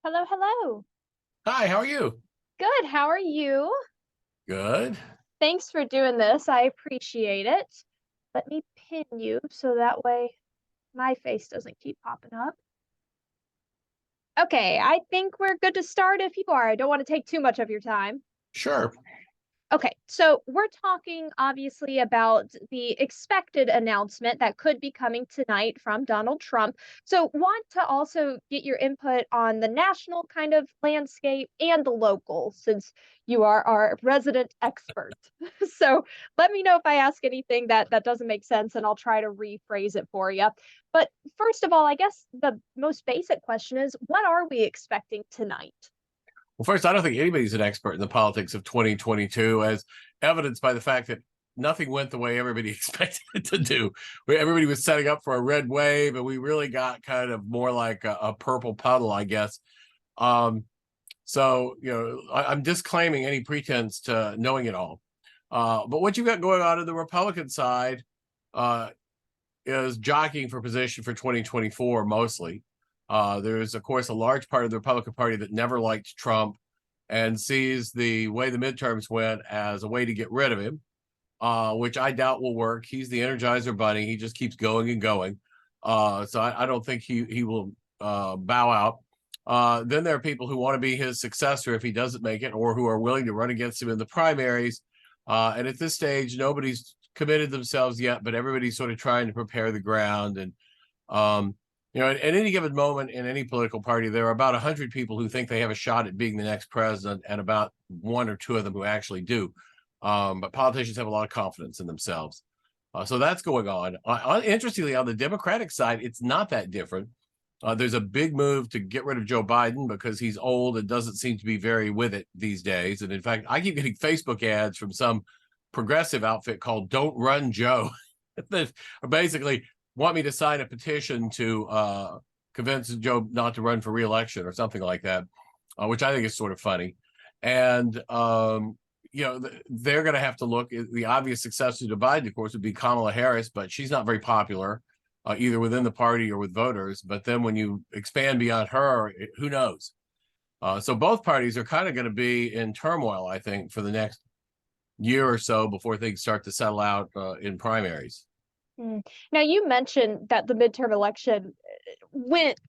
Hello, hello. Hi, how are you? Good. How are you? Good. Thanks for doing this. I appreciate it. Let me pin you so that way my face doesn't keep popping up. Okay, I think we're good to start if you are. I don't want to take too much of your time. Sure. Okay, so we're talking obviously about the expected announcement that could be coming tonight from Donald Trump. So, want to also get your input on the national kind of landscape and the local, since you are our resident expert. So, let me know if I ask anything that doesn't make sense, and I'll try to rephrase it for you. But first of all, I guess the most basic question is, what are we expecting tonight? Well, first, I don't think anybody's an expert in the politics of 2022, as evidenced by the fact that nothing went the way everybody expected it to do. Everybody was setting up for a red wave, and we really got kind of more like a purple puddle, I guess. Um, I'm disclaiming any pretense to knowing it all. But what you got going on the Republican side uh, is jockeying for position for 2024 mostly. There's, of course, a large part of the Republican Party that never liked Trump and sees the way the midterms went as a way to get rid of him, which I doubt will work. He's the Energizer Bunny. He just keeps going and going. So I don't think he will bow out. Then there are people who want to be his successor if he doesn't make it, or who are willing to run against him in the primaries. And at this stage, nobody's committed themselves yet, but everybody's sort of trying to prepare the ground. And at any given moment in any political party, there are about 100 people who think they have a shot at being the next president, and about one or two of them who actually do. But politicians have a lot of confidence in themselves. So that's going on. Interestingly, on the Democratic side, it's not that different. There's a big move to get rid of Joe Biden because he's old and doesn't seem to be very with it these days. And in fact, I keep getting Facebook ads from some progressive outfit called Don't Run Joe that basically want me to sign a petition to convince Joe not to run for re-election or something like that, which I think is sort of funny. And they're going to have to look. The obvious successor to Biden, of course, would be Kamala Harris, but she's not very popular either within the party or with voters. But then when you expand beyond her, who knows? So both parties are kind of going to be in turmoil, I think, for the next year or so before things start to settle out in primaries. Now, you mentioned that the midterm election went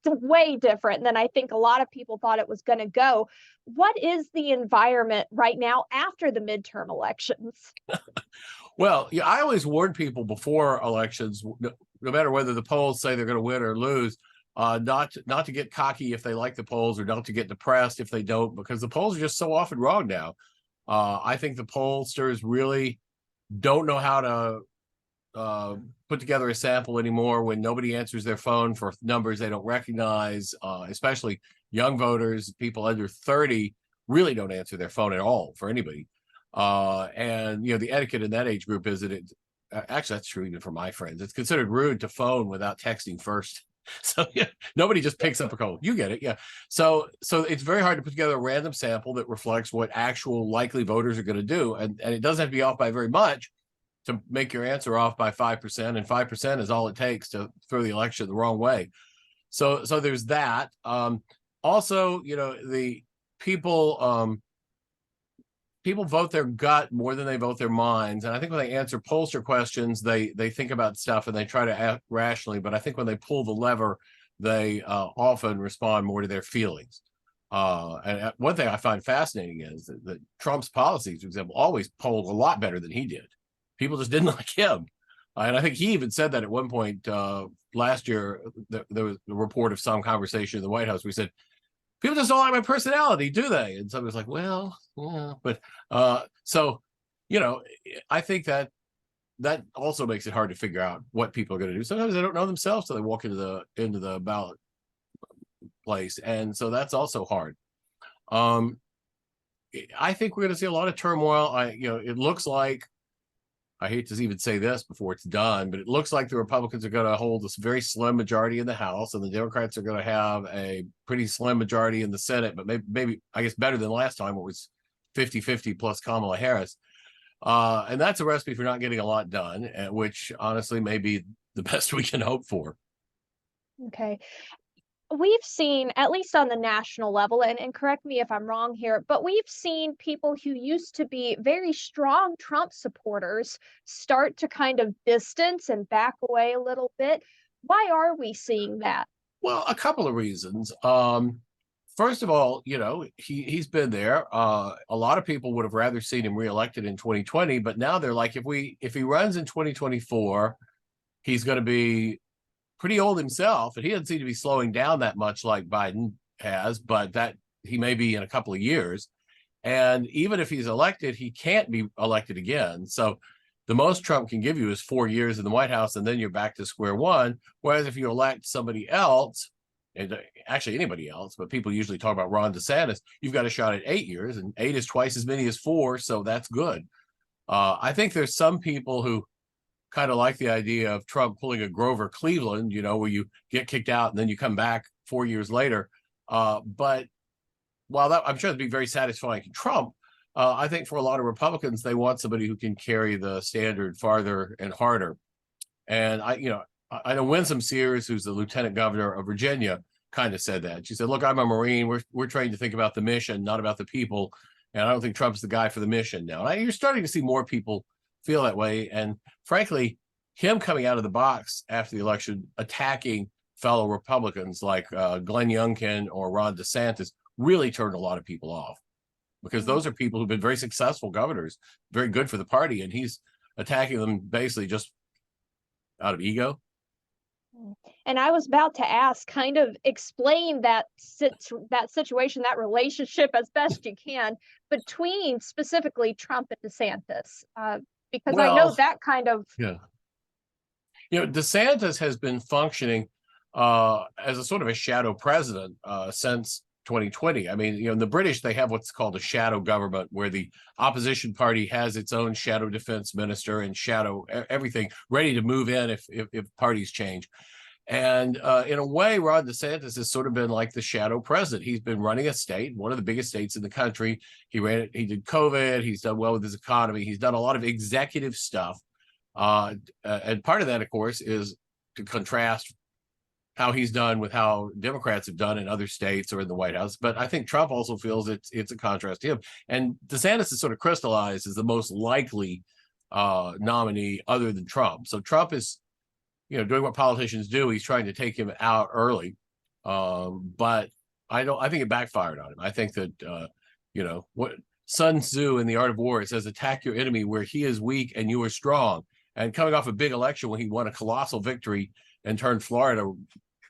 way different than I think a lot of people thought it was going to go. What is the environment right now after the midterm elections? Well, yeah, I always warn people before elections, no matter whether the polls say they're going to win or lose, not to get cocky if they like the polls, or not to get depressed if they don't, because the polls are just so often wrong now. I think the pollsters really don't know how to put together a sample anymore when nobody answers their phone for numbers they don't recognize, especially young voters. People under 30 really don't answer their phone at all for anybody. And the etiquette in that age group is that actually, that's true even for my friends. It's considered rude to phone without texting first. So nobody just picks up a call. You get it. Yeah. So it's very hard to put together a random sample that reflects what actual likely voters are going to do. And it doesn't have to be off by very much to make your answer off by 5%, and 5% is all it takes to throw the election the wrong way. So there's that. Also, the people vote their gut more than they vote their minds. And I think when they answer pollster questions, they think about stuff and they try to act rationally. But I think when they pull the lever, they often respond more to their feelings. And one thing I find fascinating is that Trump's policies, for example, always polled a lot better than he did. People just didn't like him. And I think he even said that at one point last year. There was a report of some conversation in the White House. We said, people just don't like my personality, do they? And somebody's like, well, yeah. But I think that also makes it hard to figure out what people are going to do. Sometimes they don't know themselves till they walk into the ballot place. And so that's also hard. I think we're going to see a lot of turmoil. It looks like, I hate to even say this before it's done, but it looks like the Republicans are going to hold this very slim majority in the House, and the Democrats are going to have a pretty slim majority in the Senate, but maybe I guess better than last time, it was 50-50 plus Kamala Harris. And that's a recipe for not getting a lot done, which honestly may be the best we can hope for. Okay. we've seen, at least on the national level, and correct me if I'm wrong here, but we've seen people who used to be very strong Trump supporters start to kind of distance and back away a little bit. Why are we seeing that? Well, a couple of reasons. First of all, he's been there. A lot of people would have rather seen him reelected in 2020, but now they're like, if he runs in 2024, he's going to be pretty old himself, and he doesn't seem to be slowing down that much like Biden has, but that he may be in a couple of years. And even if he's elected, he can't be elected again. So the most Trump can give you is 4 years in the White House, and then you're back to square one. Whereas if you elect somebody else, and actually anybody else, but people usually talk about Ron DeSantis, you've got a shot at 8 years, and 8 is twice as many as 4, so that's good. I think there's some people who kind of like the idea of Trump pulling a Grover Cleveland, where you get kicked out and then you come back 4 years later. But while that I'm sure it'd be very satisfying to Trump, I think for a lot of Republicans, they want somebody who can carry the standard farther and harder. And I know Winsome Sears, who's the lieutenant governor of Virginia, kind of said that. She said, "Look, I'm a Marine. We're trained to think about the mission, not about the people. And I don't think Trump's the guy for the mission now." And you're starting to see more people feel that way. And frankly, him coming out of the box after the election, attacking fellow Republicans like Glenn Youngkin or Ron DeSantis, really turned a lot of people off, because those are people who've been very successful governors, very good for the party, and he's attacking them basically just out of ego. And I was about to ask, kind of explain that situation, that relationship as best you can between specifically Trump and DeSantis, because I know Well, that kind of. yeah, DeSantis has been functioning as a sort of a shadow president since 2020. I mean, in the British, they have what's called a shadow government, where the opposition party has its own shadow defense minister and shadow everything ready to move in if parties change. And in a way, Ron DeSantis has sort of been like the shadow president. He's been running a state, one of the biggest states in the country. He ran it. He did COVID. He's done well with his economy. He's done a lot of executive stuff. And part of that, of course, is to contrast how he's done with how Democrats have done in other states or in the White House. But I think Trump also feels it's a contrast to him. And DeSantis is sort of crystallized as the most likely nominee other than Trump. So Trump is, doing what politicians do. He's trying to take him out early. But I think it backfired on him. I think that, what Sun Tzu in The Art of War, it says, attack your enemy where he is weak and you are strong. And coming off a big election when he won a colossal victory and turned Florida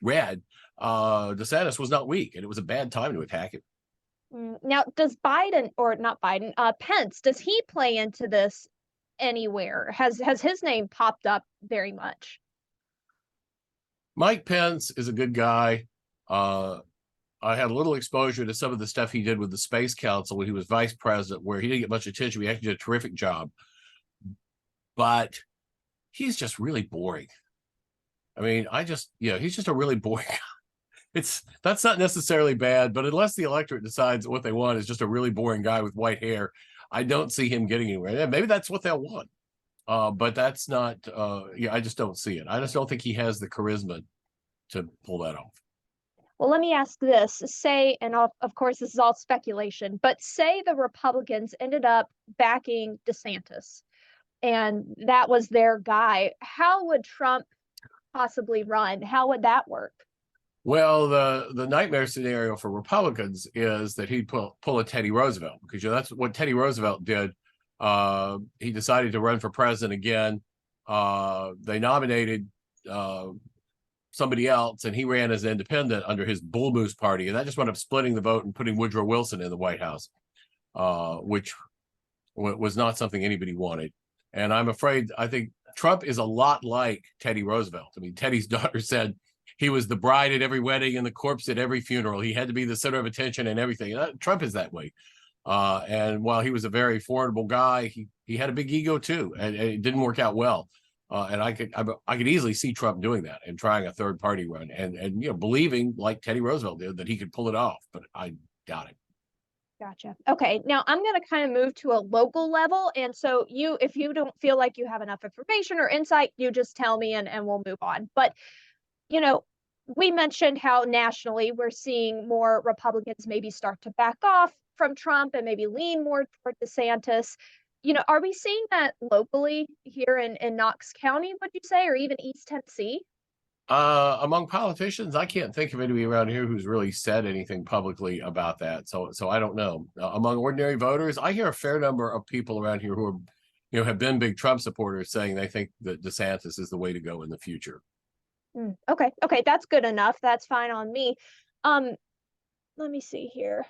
red, DeSantis was not weak, and it was a bad time to attack him. Now, does Biden, or not Biden, Pence, does he play into this anywhere? Has his name popped up very much? Mike Pence is a good guy. I had a little exposure to some of the stuff he did with the Space Council when he was vice president, where he didn't get much attention. He actually did a terrific job. But he's just really boring. I mean, he's just a really boring guy. That's not necessarily bad, but unless the electorate decides what they want is just a really boring guy with white hair, I don't see him getting anywhere. Yeah, maybe that's what they'll want. But that's not, I just don't see it. I just don't think he has the charisma to pull that off. Well, let me ask this. Say, and of course, this is all speculation, but say the Republicans ended up backing DeSantis and that was their guy. How would Trump possibly run? How would that work? Well, the nightmare scenario for Republicans is that he'd pull a Teddy Roosevelt, because that's what Teddy Roosevelt did. He decided to run for president again. They nominated somebody else, and he ran as an independent under his Bull Moose party, and that just wound up splitting the vote and putting Woodrow Wilson in the White House, which was not something anybody wanted. And I think Trump is a lot like Teddy Roosevelt. I mean, Teddy's daughter said he was the bride at every wedding and the corpse at every funeral. He had to be the center of attention and everything. Trump is that way. And while he was a very formidable guy, he had a big ego too, and it didn't work out well. And I could easily see Trump doing that and trying a third party run and believing, like Teddy Roosevelt did, that he could pull it off. But I doubt it. Gotcha. Okay, now I'm going to kind of move to a local level. And so if you don't feel like you have enough information or insight, you just tell me and we'll move on. But, we mentioned how nationally we're seeing more Republicans maybe start to back off from Trump and maybe lean more toward DeSantis. Are we seeing that locally here in Knox County, would you say, or even East Tennessee? Among politicians, I can't think of anybody around here who's really said anything publicly about that. So I don't know. Among ordinary voters, I hear a fair number of people around here who are, have been big Trump supporters saying they think that DeSantis is the way to go in the future. Okay, okay, that's good enough. That's fine on me. Um, let me see here.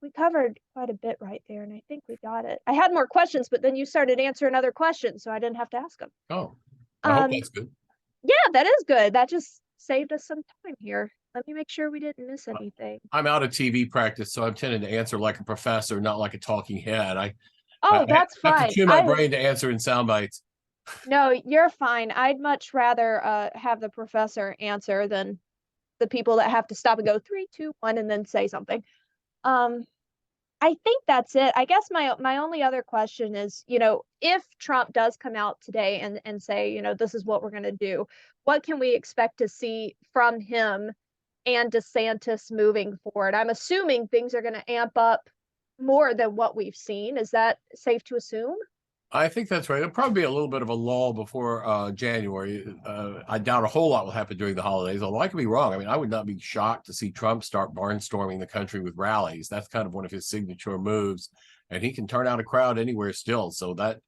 We covered quite a bit right there, and I think we got it. I had more questions, but then you started answering other questions, so I didn't have to ask them. Oh, I hope Um, that's good. yeah, that is good. That just saved us some time here. Let me make sure we didn't miss anything. I'm out of TV practice, so I'm tending to answer like a professor, not like a talking head. I Oh, that's have to fine. chew my brain to answer in sound bites. No, you're fine. I'd much rather have the professor answer than the people that have to stop and go 3, 2, 1, and then say something. Um, I think that's it. I guess my only other question is, if Trump does come out today and say, this is what we're going to do, what can we expect to see from him and DeSantis moving forward? I'm assuming things are going to amp up more than what we've seen. Is that safe to assume? I think that's right. It'll probably be a little bit of a lull before January. I doubt a whole lot will happen during the holidays, although I could be wrong. I mean, I would not be shocked to see Trump start barnstorming the country with rallies. That's kind of one of his signature moves, and he can turn out a crowd anywhere still. So that,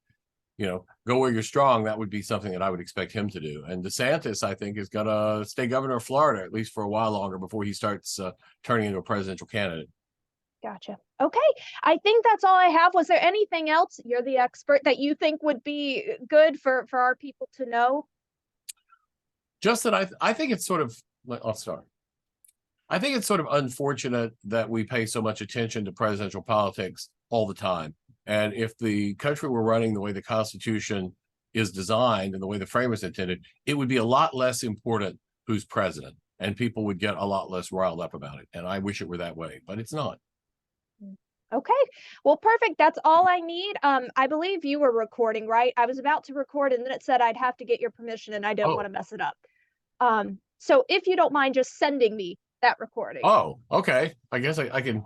go where you're strong, that would be something that I would expect him to do. And DeSantis, I think, is going to stay governor of Florida, at least for a while longer, before he starts turning into a presidential candidate. Gotcha. Okay. I think that's all I have. Was there anything else? You're the expert that you think would be good for our people to know? Just that I think it's sort of, I'll start. I think it's sort of unfortunate that we pay so much attention to presidential politics all the time. And if the country were running the way the Constitution is designed and the way the framers intended, it would be a lot less important who's president, and people would get a lot less riled up about it. And I wish it were that way, but it's not. Okay. Well, perfect. That's all I need. I believe you were recording, right? I was about to record and then it said I'd have to get your permission and I didn't want Oh, to mess it up. So if you don't mind just sending me that recording. oh, okay. I guess I can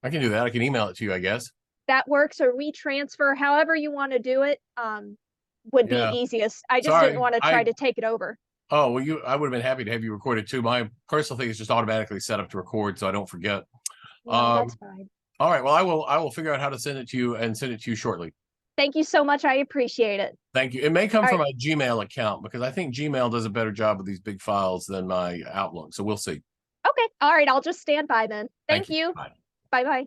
do that. I can email it to you, I guess. That works, or WeTransfer, however you want to do it, would be Yeah. easiest. I just didn't Sorry. want to try to take it over. Oh, well, I would have been happy to have you recorded too. My personal thing is just automatically set up to record, so I don't forget. No, Um, that's fine. all right. Well, I will figure out how to send it to you and send it to you shortly. Thank you so much. I appreciate it. Thank you. It may come All from right. my Gmail account because I think Gmail does a better job with these big files than my Outlook. So we'll see. Okay. All right. I'll just stand by then. Thank Thank you. you. Bye. Bye bye.